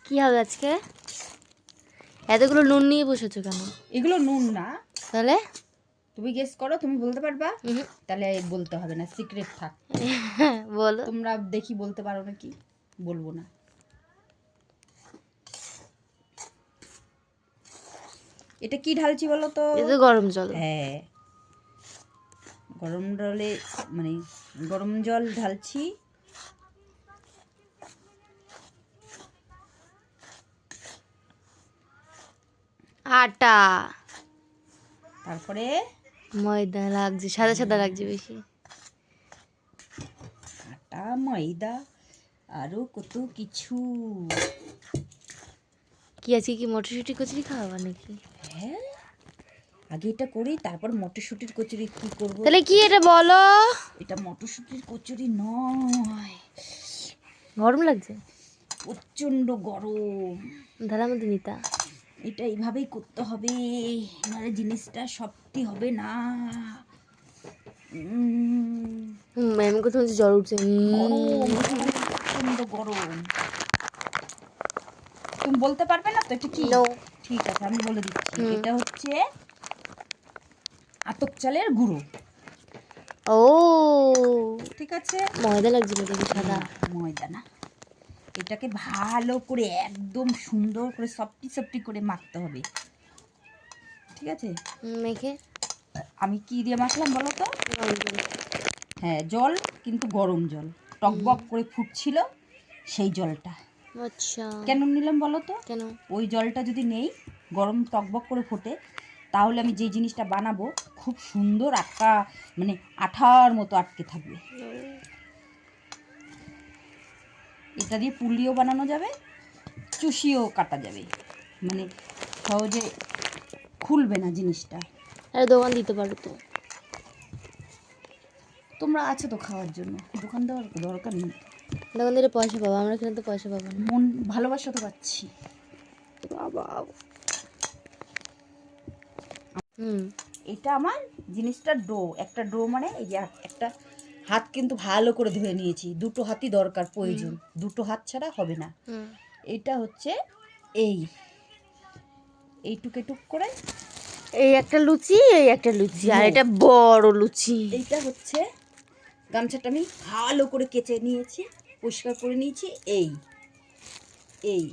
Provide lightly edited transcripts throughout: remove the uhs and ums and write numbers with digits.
কি হবে আজকে? এতগুলো নুন নিয়ে বসেছো কেন? এগুলো নুন না। তাহলে তুমি গেস করো, তুমি বলতে পারবা? তাহলে বলতে হবে না, সিক্রেট থাক। বলো। তোমরা দেখি বলতে পারো নাকি? বলবো না। এটা কি ঢালছি বলো তো? এটা গরম জল। হ্যাঁ, গরম জলে মানে গরম জল ঢালছি। আটা, তারপরে ময়দা লাগছে, সাদা সাদা লাগছে বেশি। আটা, ময়দা, আরো কত কিছু। কি আজকে কি মটরশুঁটি কচুরি খাওয়াবা নাকি? হ্যাঁ, আগে এটা করি, তারপর মটরশুঁটির কচুরি কি করব। তাহলে কি এটা বলো? এটা মটরশুঁটির কচুরি নয়। গরম লাগছে, প্রচন্ড গরম। ধারার মধ্যে নিতা। এটা এইভাবেই করতে হবে, নাহলে জিনিসটা সত্যি হবে না। ম্যাম কোথাও জ্বর উঠছে। গরম, প্রচন্ড গরম। তুমি বলতে পারবে না তো এটা কি? No. ঠিক আছে, আমি বলে দিচ্ছি। এটা হচ্ছে আতপ চালের গুঁড়ো। ও ঠিক আছে, ময়দা লাগছে দেখি, সাদা। ময়দা না। এটাকে ভালো করে একদম সুন্দর করে সফটি সফটি করে মাখতে হবে। ঠিক আছে, মেখে আমি কি দিয়ে মাখলাম বলো তো? হ্যাঁ, জল, কিন্তু গরম জল, টকবক করে ফুটছিল সেই জলটা। আচ্ছা, কেন নিলাম বলো তো? কেন? ওই জলটা যদি নেই, গরম টকবক করে ফোটে, তাহলে আমি যে জিনিসটা বানাবো খুব সুন্দর মানে আঠার মতো আটকে থাকবে। এটা দিয়ে পুলিও বানানো যাবে, চুষিও কাটা যাবে, মানে সহজে খুলবে না জিনিসটা। আরে দোকান দিতে পারো তো। তোমরা আছো তো খাওয়ার জন্য, দোকান দেওয়ার দরকার নেই। দোকান দিলে পয়সা পাবো, আমরা এখানে তো পয়সা পাবো না। মন ভালোবাসা তো পাচ্ছি। বাবা। এটা আমার জিনিসটা ডো, একটা ডো মানে এই যে একটা হাত কিন্তু ভালো করে ধুয়ে নিয়েছি, দুটো হাতই দরকার প্রয়োজন, দুটো হাত ছাড়া হবে না। এটা হচ্ছে এইটুক এটুক করে, এই একটা লুচি, এই একটা লুচি, আর এটা বড় লুচি। এইটা হচ্ছে গামছাটা আমি ভালো করে কেচে নিয়েছি, পরিষ্কার করে নিয়েছি। এই এই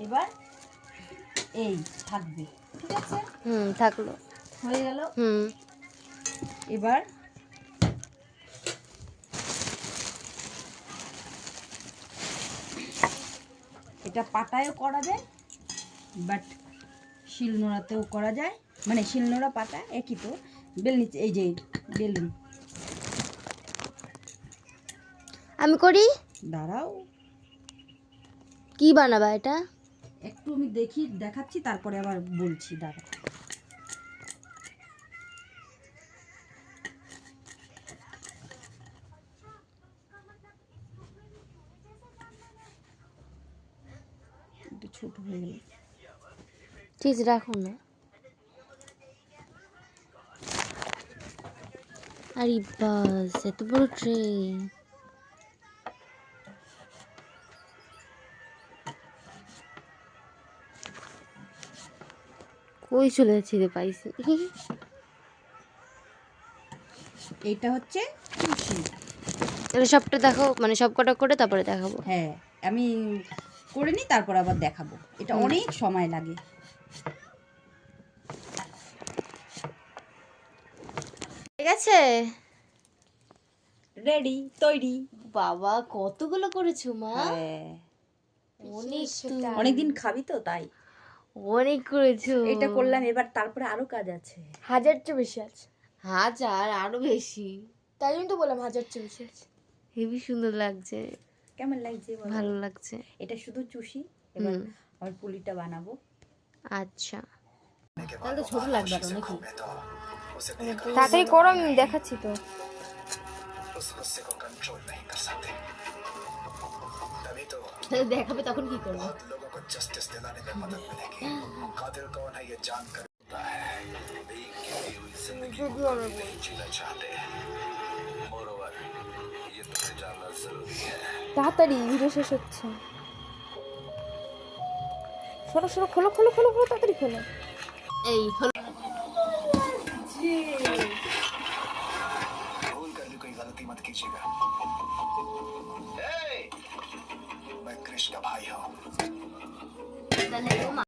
এবার এই থাকবে। ঠিক আছে, থাকলো, হয়ে গেল। এবার এটা পাটায়ও করা যায়, বাট শিলনোড়াতেও করা যায়, মানে শিলনোড়া পাটা একই তো। বেলনি, এই যে বেলুন। আমি করি। দাঁড়াও, কি বানাবা এটা? একটু আমি দেখাচ্ছি, তারপরে আবার বলছি। দাঁড়াও, একটু ছোট হয়ে গেল। ঠিক আছে, রাখো না। আরে বাস, এত বড় ট্রে। কই চলে যাচ্ছি রে পাইছি। এইটা হচ্ছে চুষি। তাহলে সবটা দেখো, মানে সব কটা করে তারপরে দেখাবো। হ্যাঁ, আমি করে নিই, তারপর আবার দেখাবো। এটা অনেক সময় লাগে। ঠিক আছে, রেডি, তৈরি। বাবা কতগুলো করেছো মা? হ্যাঁ, অনেক তো। অনেকদিন খাবি তো তাই অনেক করেছো। এটা করলাম। এবার তারপরে আরো কাজ আছে। 1000 চেয়ে বেশি আছে। 1000 আরো বেশি। তাই জন্য তো বললাম 1000 চেয়ে বেশি আছে। হেবি সুন্দর লাগছে। কেমন লাগছে বলো? ভালো লাগছে। এটা শুধু চুষি, এবার আমার পুলিটা বানাবো। আচ্ছা, তাহলে তো ছোট লাগবে আরো নাকি? তাড়াতাড়ি করো, আমি দেখাচ্ছি তো। তাহলে দেখাবে তখন কি করবো? তাড়াতাড়ি, ভিডিও শেষ হচ্ছে। সরো সরো, খোলো খোলো খোলো খোলো, তাড়াতাড়ি খোলো। এই হলো भूल कर भी कोई गलती मत कीजिएगा। मैं कृष का भाई हूँ।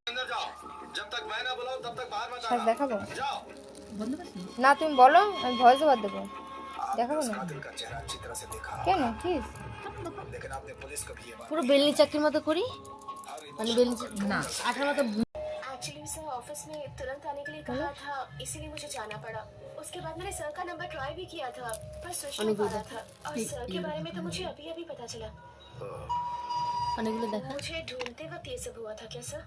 अंदर जाओ, जब तक मैं ना बुलाऊं तब तक बाहर मत শ্বাস দেখাবো जाओ। বন্ধ করছিস? না? তুমি বলো, আমি ভয়েস ওভার দেবো। দেখাবো না कातिल का चेहरा अच्छी तरह से देखा, কেন? কি लेकिन आपने पुलिस को भी ये बात পুরো বেলনি চাকরির মতো করি, মানে বেলনি না আঠার মতো। एक्चुअली सर ऑफिस में तुरंत आने के लिए कहा था, इसीलिए मुझे जाना पड़ा। उसके बाद मैंने सर का नंबर ट्राई भी किया था, पर स्विच नहीं पा रहा था। और सर के बारे में तो मुझे अभी अभी पता चला। অনেকগুলো দেখা। मुझे ढूंढते वक्त ये सब हुआ था क्या सर?